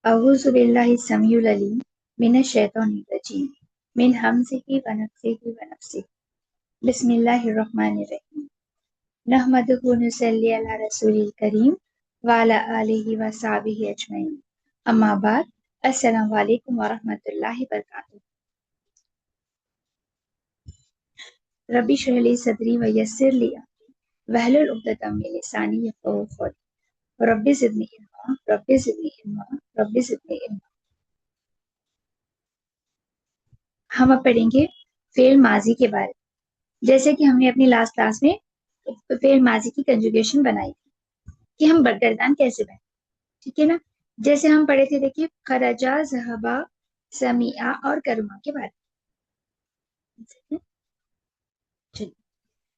أعوذ بالله السميع العليم من الشيطان الرجيم من همزه ونفخه ونفسه بسم الله الرحمن الرحيم نحمده ونصلي على رسول الكريم وعلى آله وصحبه أجمعين أما بعد السلام عليكم ورحمة الله وبركاته ربي اشرح لي صدري ويسر لي أمري واحلل عقدة من لساني يفقهوا قولي ربي زدني علما ربي زدني علما ربي زدني علما. ہم اب پڑھیں گے فعل ماضی کے بارے میں. جیسے کہ ہم نے اپنی لاسٹ کلاس میں فعل ماضی کی کنجوگیشن بنائی تھی کہ ہم برگردان کیسے بنائیں. ٹھیک ہے نا. جیسے ہم پڑھے تھے دیکھیے خرجا ذہبا سمیعہ اور کرما کے بارے میں.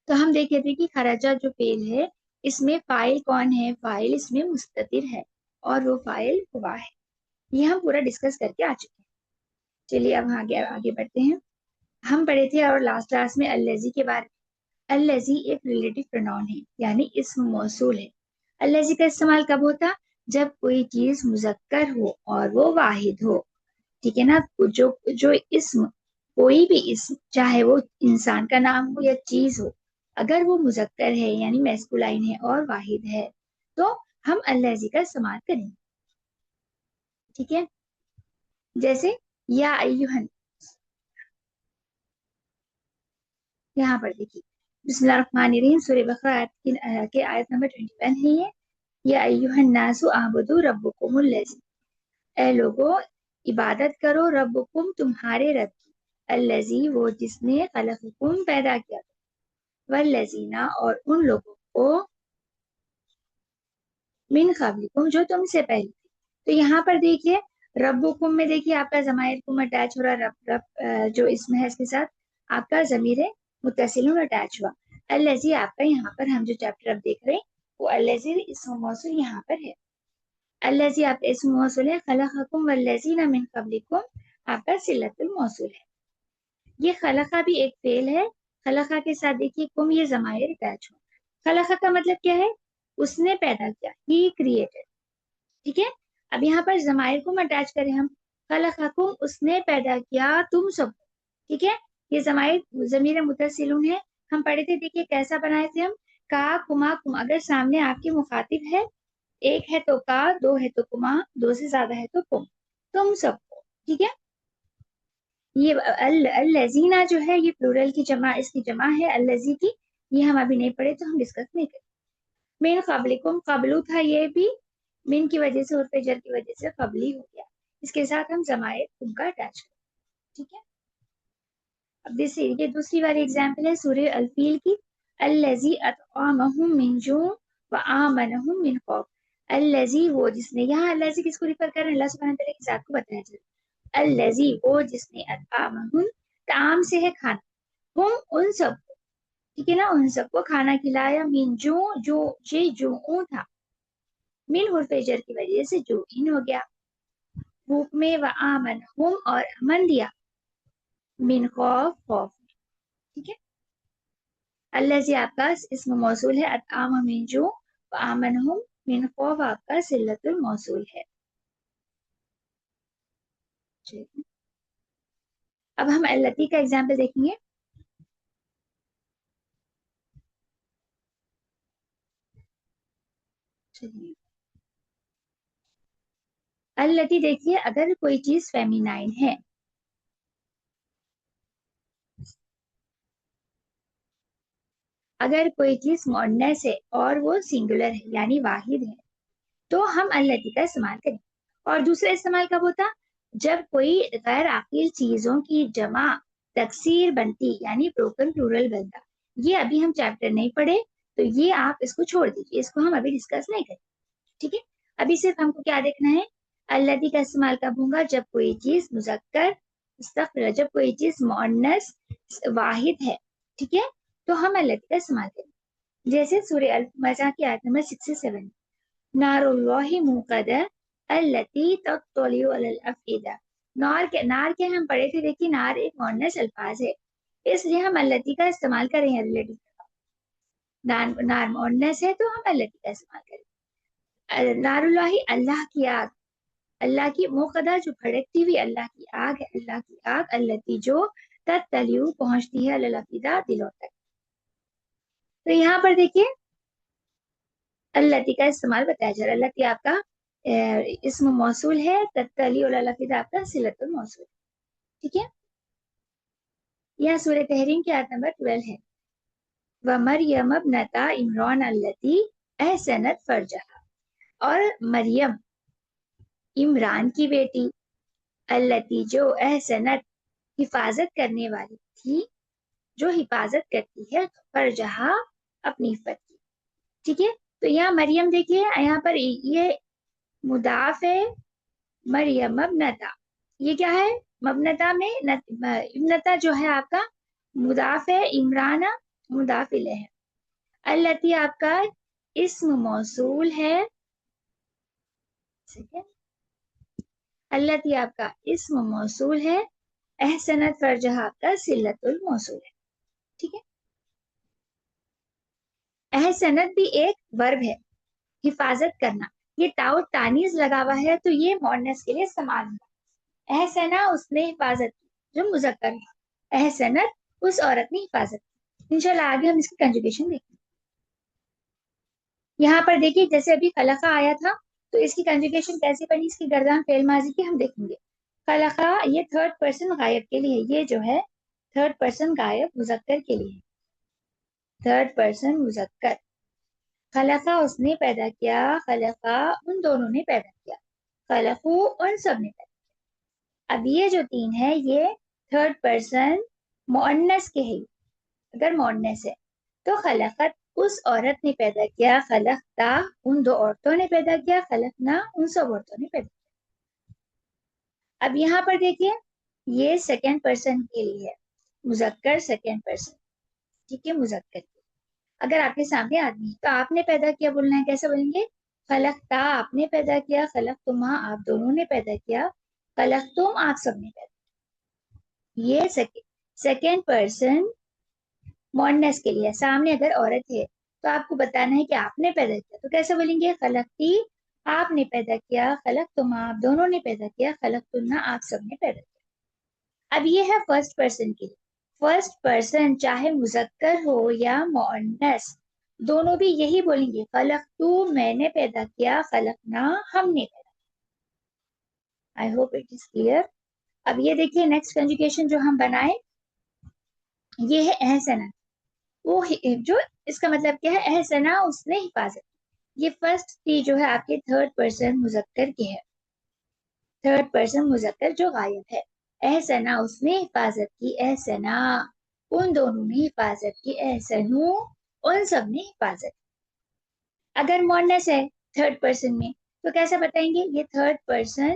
تو ہم دیکھے تھے کہ خرجا جو فعل ہے اس میں فاعل کون ہے. فاعل اس میں مستتر ہے اور وہ فاعل ہوا ہے. یہ ہم پورا ڈسکس کر کے آ چکے ہیں. چلیے اب آگے بڑھتے ہیں. ہم پڑھے تھے اور لاسٹ کلاس میں الذی کے بارے میں. الذی ایک ریلیٹو پروناؤن ہے یعنی اسم موصول ہے. الذی کا استعمال کب ہوتا؟ جب کوئی چیز مذکر ہو اور وہ واحد ہو. ٹھیک ہے نا. جو اسم کوئی بھی اسم چاہے وہ انسان کا نام ہو یا چیز ہو اگر وہ مذکر ہے یعنی میسکولائن ہے اور واحد ہے تو ہم الذی کا استعمال کریں. ٹھیک ہے. جیسے یا ایھا، یہاں پر دیکھیے بسم اللہ الرحمن الرحیم سورہ بقرہ کے آیت نمبر 21 ہے یہ. یا ایھا الناس اعبدوا ربکم الذی، اے لوگو عبادت کرو ربکم تمہارے رب کی، الذی وہ جس نے خلقکم پیدا کیا، والذین اور ان لوگوں کو من قبلکم جو تم سے پہلے تھے. تو یہاں پر دیکھیے ربکم میں دیکھیے آپ کا ضمائر کم اٹیچ ہو رہا. رب جو اسم ہے اس کے ساتھ آپ کا ضمیر متصل اٹیچ ہوا. الذی آپ کا یہاں پر ہم جو چیپٹر اب دیکھ رہے ہیں وہ الذی اسم موصول یہاں پر ہے. الذی آپ کا اسم موصول ہے. خلقکم والذین من قبلکم آپ کا صلۃ الموصول ہے. یہ خلقہ بھی ایک فعل ہے. خلقہ کے ساتھ دیکھیے کم یہ ضمائر اٹیچ ہو. خلقہ کا مطلب کیا ہے؟ اس نے پیدا کیا، ہی کریٹڈ. ٹھیک ہے. اب یہاں پر ضمائر کو اٹیچ کریں ہم. خلقکم اس نے پیدا کیا تم سب. ٹھیک ہے. یہ ضمیر متصلون ہے. ہم پڑھے تھے دیکھیے کیسا بنائے تھے ہم. کا کما کم، اگر سامنے آپ کے مخاطب ہے ایک ہے تو کا، دو ہے تو کما، دو سے زیادہ ہے تو کم، تم سب کو. ٹھیک ہے. یہ الذین جو ہے یہ پلورل کی جمع، اس کی جمع ہے الذی کی. یہ ہم ابھی نہیں پڑھے تو ہم ڈسکس نہیں کریں. من قبلکم قبلو تھا یہ بھی من کی وجہ سے حرف جر کی وجہ سے قبلی ہو گیا. اس کے ساتھ ہم ضمائر کم کا اٹیچ کریں. ٹھیک ہے. اب یہ دوسری والی اگزامپل ہے سورہ الفیل کی. الذی اطعمہم من جوع وآمنہم من خوف. الذی وہ جس نے، یہاں الذی کس کو ریفر کر رہے ہیں؟ اللہ سبحانہ تعالیٰ کی ذات کو بتایا جائے. الذی وہ جس نے، اطعمہم طعام سے ہے کھانا، ہم ان سب کو، ٹھیک ہے نا، ان سب کو کھانا کھلایا. من جوع جو جوع تھا، من حرف جر کی وجہ سے جو ان ہو گیا بھوک میں، وآمنہم اور امن دیا، من خوف خوف. ٹھیک ہے. الذی آپ کا اسم موصول ہے. اطعمہم من جوع وآمنہم من خوف آپ کا صلۃ الموصول ہے. اب ہم التی کا ایگزامپل دیکھیں گے. التی دیکھیے اگر کوئی چیز فیمینائن ہے، اگر کوئی چیز مؤنث ہے اور وہ سنگولر ہے یعنی واحد ہے تو ہم التی کا استعمال کریں. اور دوسرا استعمال کب ہوتا؟ جب کوئی غیر عاقل چیزوں کی جمع تکسیر بنتی یعنی بروکن پلورل بنتا. یہ ابھی ہم چیپٹر نہیں پڑھے تو یہ آپ اس کو چھوڑ دیجیے، اس کو ہم ابھی ڈسکس نہیں کریں. ٹھیک ہے. ابھی صرف ہم کو کیا دیکھنا ہے؟ التی کا استعمال کب ہوگا؟ جب کوئی چیز مذکر مستقبل، جب کوئی چیز مؤنث واحد ہے. ٹھیک ہے. تو ہم التی کا استعمال کریں. جیسے سورہ الفمزہ کی آیت نمبر 67 نار اللہ موقدہ التی تطلع علی الافئدہ. نار کے ہم پڑھے تھے دیکھیے نار ایک مؤنث الفاظ ہے اس لیے ہم التی کا استعمال کریں ہیں. نار مؤنث ہے تو ہم التی کا استعمال کریں. نار اللہ اللہ کی آگ، اللہ کی موقدہ جو بھڑکتی ہوئی اللہ کی آگ ہے، اللہ کی آگ، التی جو تتلیو پہنچتی ہے الافئدہ دلوں تک. تو یہاں پر دیکھیے التی کا استعمال بتایا جا رہا ہے. التی آپ کا اسم موصول ہے، تتلی الافئدہ آپ کا صلۃ الموصول. ٹھیک ہے، یہ سورہ تحریم کی آیت نمبر 12 ہے. وَمَرْيَمَ ابْنَتَ عِمْرَانَ الَّتِي أَحْسَنَتْ فَرْجَهَا، اور مریم عمران کی بیٹی، التی جو احسنت حفاظت کرنے والی تھی، جو حفاظت کرتی ہے فرجہا اپنی عفت کی. ٹھیک ہے، تو یہاں مریم دیکھیے، یہاں پر یہ مضاف ہے مریم ابنتا. یہ کیا ہے؟ مبنتا میں ابنتا جو ہے آپ کا مضاف ہے، عمران مضاف الیہ ہے. التی آپ کا اسم موصول ہے. التی آپ کا اسم موصول ہے، احسنت فرجہا آپ کا صلۃ الموصول ہے. ٹھیک ہے، احسنت بھی ایک ورب ہے، حفاظت کرنا. یہ تاؤ تانیز لگا ہوا ہے تو یہ مؤنث کے لیے استعمال ہوگا. احسنا اس نے حفاظت کی، جو مذکر ہے. احسنت اس عورت نے حفاظت کی. انشاءاللہ آگے ہم اس کی کنجوگیشن دیکھیں. یہاں پر دیکھیے جیسے ابھی خلقہ آیا تھا تو اس کی کنجوگیشن کیسے بنی، اس کی گردان فعل ماضی کی ہم دیکھیں گے. خلقہ یہ تھرڈ پرسن غائب کے لیے، یہ جو ہے تھرڈ پرسن غائب مذکر کے لیے، تھرڈ پرسن مذکر. خلقہ اس نے پیدا کیا، خلقہ ان دونوں نے پیدا کیا، خلقو ان سب نے پیدا کیا. اب یہ جو تین ہے یہ تھرڈ پرسن مؤنث کے ہے. اگر مؤنث ہے تو خلقت اس عورت نے پیدا کیا، خلقتا ان دو عورتوں نے پیدا کیا، خلقنا ان سب عورتوں نے پیدا کیا. اب یہاں پر دیکھیے یہ سیکنڈ پرسن کے لیے ہے، مذکر سیکنڈ پرسن. ٹھیک ہے، مذکر. اگر آپ کے سامنے آدمی ہے تو آپ نے پیدا کیا بولنا ہے. کیسے بولیں گے؟ خلقتا آپ نے پیدا کیا، خلقتما آپ دونوں نے پیدا کیا، خلقتم آپ سب نے پیدا کیا. یہ سیکنڈ پرسن مؤنث کے لیے. سامنے اگر عورت ہے تو آپ کو بتانا ہے کہ آپ نے پیدا کیا، تو کیسے بولیں گے؟ خلقتی آپ نے پیدا کیا، خلقتما آپ دونوں نے پیدا کیا، خلقتنا آپ سب نے پیدا کیا. اب یہ ہے فرسٹ پرسن کے لیے. فرسٹ پرسن چاہے مذکر ہو یا مؤنث دونوں بھی یہی بولیں گے، خلقتو میں نے پیدا کیا، خلقنا ہم نے پیدا کیا. I hope it is clear. اب یہ دیکھیے نیکسٹ کنجوگیشن جو ہم بنائے یہ ہے احسنا. وہ جو اس کا مطلب کیا ہے؟ احسنا اس نے حفاظت. یہ فرسٹ تھی جو ہے آپ کے تھرڈ پرسن مذکر کی ہے، تھرڈ پرسن مذکر جو غائب ہے. احسنا اس نے حفاظت کی، احسنا ان دونوں نے حفاظت کی، احسنو ان سب نے حفاظت کی. اگر مؤنث ہے تھرڈ پرسن میں تو کیسا بتائیں گے؟ یہ تھرڈ پرسن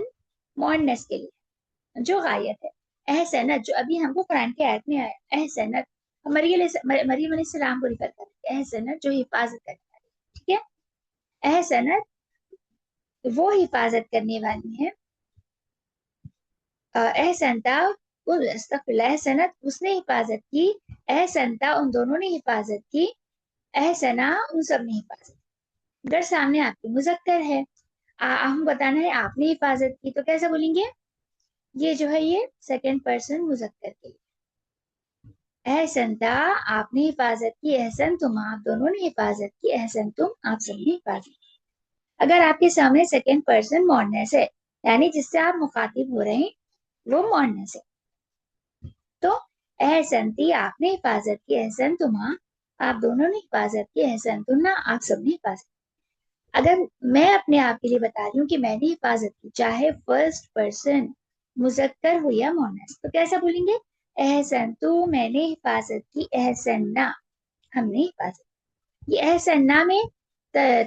مؤنث کے لیے جو غائب ہے. احسنت جو ابھی ہم کو قرآن کی آیت میں آیا، احسنت مریم علیہ السلام کو ریفر کرتے ہیں. احسنت جو حفاظت کرنے والی. ٹھیک ہے، احسنت وہ حفاظت کرنے والی ہے. احسنتا احسنت اس نے حفاظت کی، احسنتا ان دونوں نے حفاظت کی، احسنا ان سب نے حفاظت کی. اگر سامنے آپ کے مذکر ہے، ہم بتانا ہے آپ نے حفاظت کی، تو کیسے بولیں گے؟ یہ جو ہے یہ سیکنڈ پرسن مذکر کے لیے. احسنتا آپ نے حفاظت کی، احسن تم آپ دونوں نے حفاظت کی، احسن تم آپ سب نے حفاظت کی. اگر آپ کے سامنے سیکنڈ پرسن مؤنث ہے، یعنی جس سے آپ مخاطب ہو رہے ہیں وہ مؤنث ہے، تو احسنتی آپ نے حفاظت کی، احسن تما آپ دونوں نے حفاظت کی، احسن تم آپ سب نے حفاظت کی. اگر میں اپنے آپ کے لیے بتا رہی ہوں کہ میں نے حفاظت کی، چاہے فرسٹ پرسن مذکر ہو یا مؤنث، تو کیسا بولیں گے؟ احسن تو میں نے حفاظت کی، احسننا ہم نے حفاظت کی. یہ احسننا میں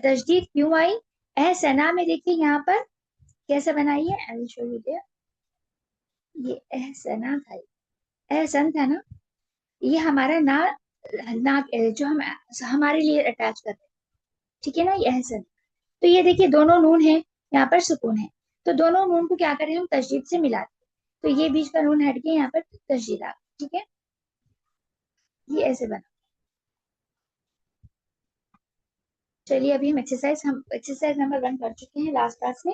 تشدید کیوں آئی؟ احسنا میں دیکھیے یہاں پر کیسا بنائیے، یہ احسنا تھا، احسن تھا نا، یہ ہمارا نا جو ہم ہمارے لیے اٹیچ کرتے ہیں. ٹھیک ہے نا، یہ احسن. تو یہ دیکھیے دونوں نون ہیں، یہاں پر سکون ہے، تو دونوں نون کو کیا کریں ہم تشدید سے ملا دیں. تو یہ بیچ کا نون ہٹ کے یہاں پر تشدید آ. ٹھیک ہے، یہ ایسے بنا. چلیے ابھی ہم ایکسرسائز نمبر 1 کر چکے ہیں لاسٹ کلاس میں.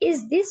is this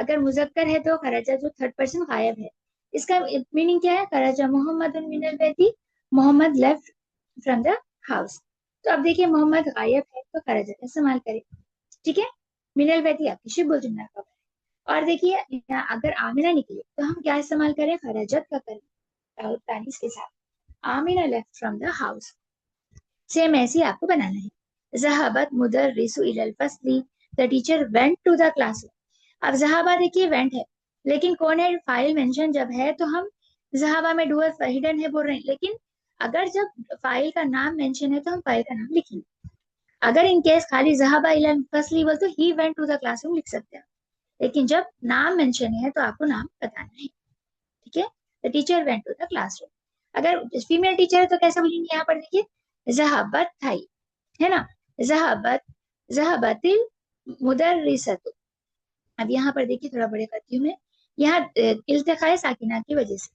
اگر مذکر ہے تو خرجہ جو تھرڈ پرسن غائب ہے. اس کا میننگ کیا ہے؟ خرجہ محمد من البیت، محمد لیفٹ فرام دا ہاؤس. تو اب دیکھیے محمد غائب ہے تو خرجہ کا استعمال کرے. ٹھیک ہے، من البیت آپ کی شبہ جملہ کا. اور دیکھیے اگر آمنہ نکلے تو ہم کیا استعمال کریں؟ خرجت کا کریں تانیث کے ساتھ. Amna left from the house. Same ایسے آپ کو بنانا ہے. ذهبت مدرس الى الفصل، the teacher went to the classroom. اب ذهبہ دیکھیے وینٹ ہے، لیکن کون ہے؟ فائل مینشن جب ہے تو ہم ذهبہ میں ڈوئر ہڈن ہے بول رہے ہیں، لیکن اگر جب فائل کا نام مینشن ہے تو ہم فائل کا نام لکھیں گے. اگر ان کیس خالی ذهب الى الفصل بول تو he went to the classroom لکھ سکتے ہیں، لیکن جب نام مینشن ہے تو آپ کو نام بتانا ہے. ٹھیک ہے، the teacher went to the classroom. اگر فیمیل ٹیچر ہے تو کیسا بولیں گے؟ یہاں پر دیکھیے ذهبت تھائی ہے نا، ذهبت المدرسۃ. اب یہاں پر دیکھیے تھوڑا بڑے کرتی ہوں میں، یہاں التقاء ساکنہ کی وجہ سے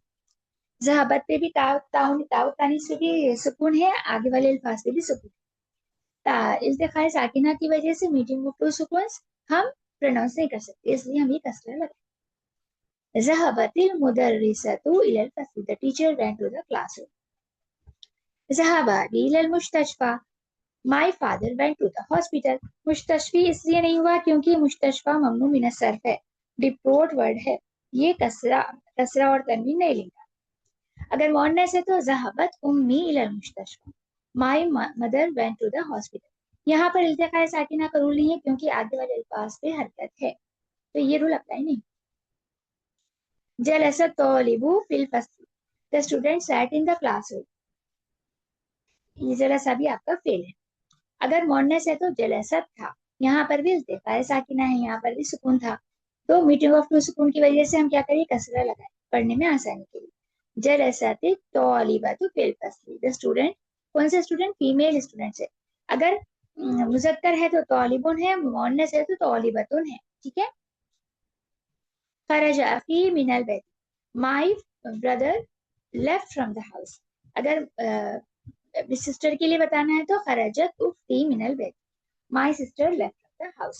ذهبت پہ بھی تاؤ تانیث سے بھی سکون ہے، آگے والے الفاظ پہ بھی سکون ہے. التقاء ساکنہ کی وجہ سے میٹنگ آف ٹو سکونس ہم پروناؤنس نہیں کر سکتے، اس لیے ہم یہ کسرہ لگائیں. ذهبت المدرسۃ الى الفصل، the teacher went to the classroom. ذهب الى المستشفى، my father went to the hospital. مستشفی اس لیے نہیں ہوا کیونکہ مستشفى ممنوع من الصرف ہے، ڈپورٹ ورڈ ہے، یہ کسرہ اور تنوین نہیں لیں گا. اگر مؤنث ہے تو ذهبت امی الى المستشفى، my mother went to the hospital. یہاں پر التقاء ساکنہ کا رول نہیں ہے کیونکہ آگے والے الفاظ پہ حرکت ہے، تو یہ رول اپلائی نہیں. جلس الطالب فی الفصل، the student sat in the classroom. یہ جلسہ بھی آپ کا فعل ہے. اگر مؤنث ہے تو جلست تھا، یہاں پر بھی التقاء ساکنہ ہے، یہاں پر بھی سکون تھا، تو میٹنگ آف ٹو سکون کی وجہ سے ہم کیا کریں؟ کسرہ لگائیں پڑھنے میں آسانی کے لیے. جلست الطالبۃ فی الفصل، the student، کون سے اسٹوڈنٹ؟ فیمیل اسٹوڈنٹ ہے. اگر مذکر ہے تو طالبون ہے، مؤنث ہے تو طالبتون ہے. ٹھیک ہے. خرج اخی من البیت، my brother left from the house. اگر سسٹر کے لیے بتانا ہے تو خرجت اختی من البیت، my sister left from the house.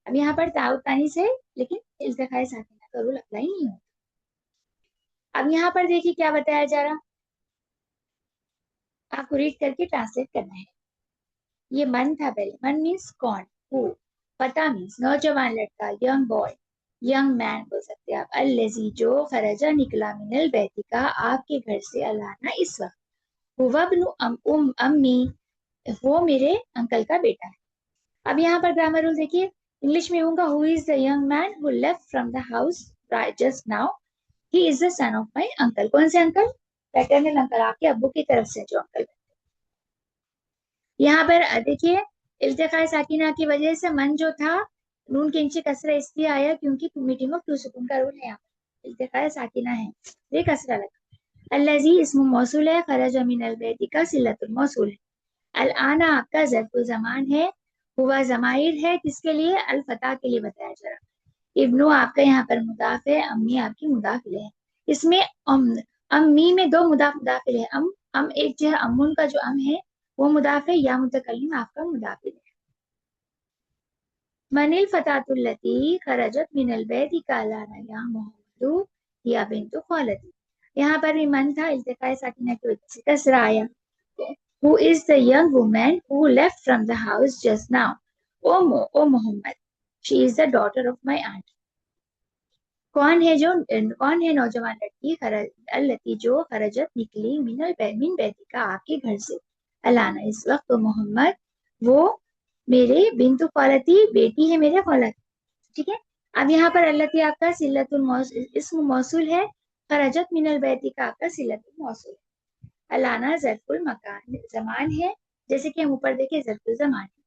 اب یہاں پر تاؤ تانیث ہے لیکن التقاء ساکنہ کا رول اپلائی نہیں ہوتا. اب یہاں پر دیکھیے کیا بتایا جا رہا، آپ کو ریڈ کر کے ٹرانسلیٹ کرنا ہے. یہ من تھا پہلے، من مینس کون، ہو. پتا مینس نوجوان لڑکا، ینگ بوائے، ینگ مین بول سکتے آپ. الذی جو خرجہ نکلا من البیت کا آپ کے گھر سے، الانا اس وقت. هو ابن امی، وہ میرے انکل کا بیٹا ہے. اب یہاں پر گرامر رول دیکھیے، انگلش میں ہوگا who is the young man who left from the house just now. he is the son of my uncle. کون سے انکل؟ پیٹرنل انکل، آپ کے ابو کی طرف سے جو انکل. یہاں پر دیکھیے التقاء ساکنہ کی وجہ سے من جو تھا نون کے نیچے کسرہ اس لیے آیا کیونکہ میٹنگ آف ٹو سکون کا رول ہے، یہاں پر التقاء ساکنہ ہے، یہ کسرہ لگا. الذی اسم موصول ہے، خرج من البیت کا صلۃ الموصول ہے. الآن آپ کا ظرف زمان ہے، ہوا ضمائر ہے کس کے لیے؟ الفتح کے لیے بتایا جا رہا. ابنو آپ کا یہاں پر مضاف ہے، امی آپ کی مضاف ہے. اس میں امی میں دو مضاف مضاف ہے. ام ایک جو ہے امن کا جو ام ہے وہ مضاف ہے، یا متکلم آپ کا مضاف ہے. من الفتاة التي خرجت من البيت قالنا یا محمد یا بنت خالتی. یہاں پر بھی من تھا، التقاء ساکنہ کی وجہ سے کسرہ آیا. Who is the young woman who left from the house just now? O Muhammad, she is the daughter of my aunt. کون ہے نوجوان لڑکی؟ التی جو خرجت نکلی من بیتی کا آپ کے گھر سے، الانا اس وقت، محمد وہ میرے بنت خالتی بیٹی ہے میرے خالت. ٹھیک ہے. اب یہاں پر التی آپ کا صلۃ اسم موصول ہے، خرجت من البیت کا آپ کا صلۃ الموصول. الانا ظرف المکان زمان ہے، جیسے کہ ہم اوپر دیکھیں ظرف زمان ہے.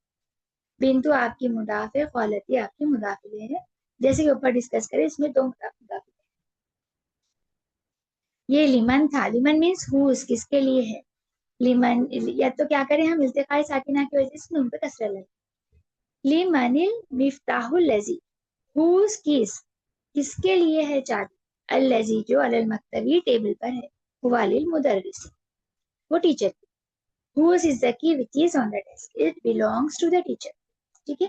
بنتو آپ کی مضاف ہے، خالتی آپ کی مضاف ہے، جیسے کہ اوپر ڈسکس کرے اس میں دو مضاف. یہ لمن تھا، لمن مینس ہوز کس کے لیے ہے. لمن یا تو کیا کریں ہم التقاء ساکنہ کی وجہ سے نون پہ کسرہ لگیں. لمن المفتاح الذی، ہوز کس کے لیے ہے چابی. الذی جو علی المکتبی ٹیبل پر ہے، هو للمدرس وہ teacher. Whose is the key which is on the desk. It belongs to the teacher. ٹھیک ہے.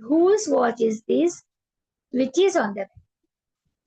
whose watch is this which is on the bed।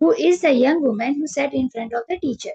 who is the young woman who sat in front of the teacher,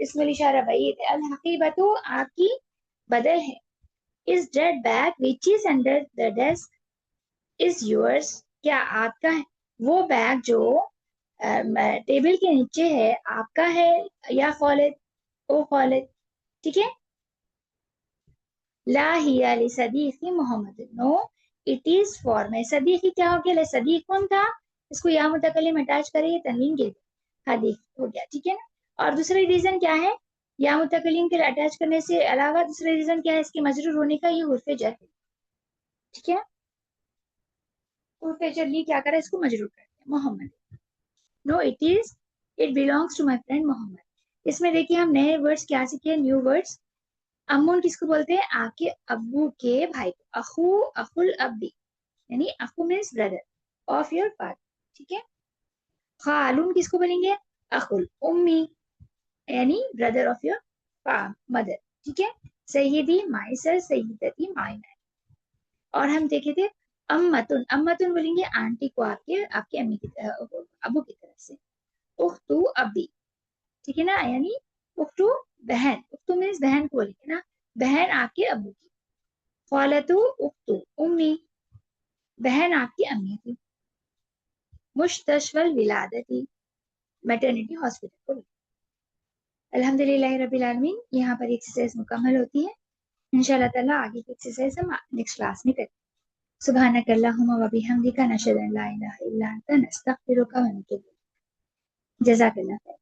اسم الاشارہ بعید ہے. الحقیبۃ آپ کی بدل ہے. is that bag which is under the desk is yours کیا آپ کا ہے وہ بیگ جو ٹیبل کے نیچے ہے آپ کا ہے یا خالد او خالد. ٹھیک ہے. لا ہی لصدیقی محمد نو اٹ از فار میں صدیقی کیا ہو گیا صدیق کون تھا اس کو یا متکلم اٹیچ کرے تنوین گر حدیق ہو گیا. ٹھیک ہے نا. اور دوسرا ریزن کیا ہے یا متکلم کے اٹیچ کرنے سے علاوہ دوسرا ریزن کیا ہے اس کے مجرور ہونے کا یہ حرف جر ہے. ٹھیک ہے. حرف جر لی کیا کرا اس کو مجرور کر دیا Muhammad. No it is it belongs to my friend Muhammad. اس میں دیکھیے ہم نئے ورڈز کیا سیکھے نیو ورڈز. امون کس کو بولتے ہیں آپ کے ابو کے بھائی کو. اخو اخو الابی یعنی اخو means brother of your father. ٹھیک ہے. خالون کس کو بولیں گے اخو الامی یعنی بردر آف یور مدر. ٹھیک ہے. سیدی مائی سر سیدتی مائی مین. اور ہم دیکھے تھے امتن امتن بولیں گے آنٹی کو آپ کے امی کی ابو کی طرف سے. اختو ابی ٹھیک ہے نا یعنی اختو بہن. اختو مینس بہن کو بولیں گے نا بہن آپ کے ابو کی. خالتو اختو امی بہن آپ کی امی کی. مستشفى الولادتی میٹرنٹی ہاسپٹل کو. الحمد للہ رب العالمین. یہاں پر ایکسرسائز مکمل ہوتی ہے. انشاءاللہ تعالیٰ آگے کی ایکسرسائز ہم نیکسٹ کلاس میں کریں. سبحانک اللہم و بحمدک نشہد ان لا الہ الا انت نستغفرک و نتوب الیک. جزاک اللہ خیر.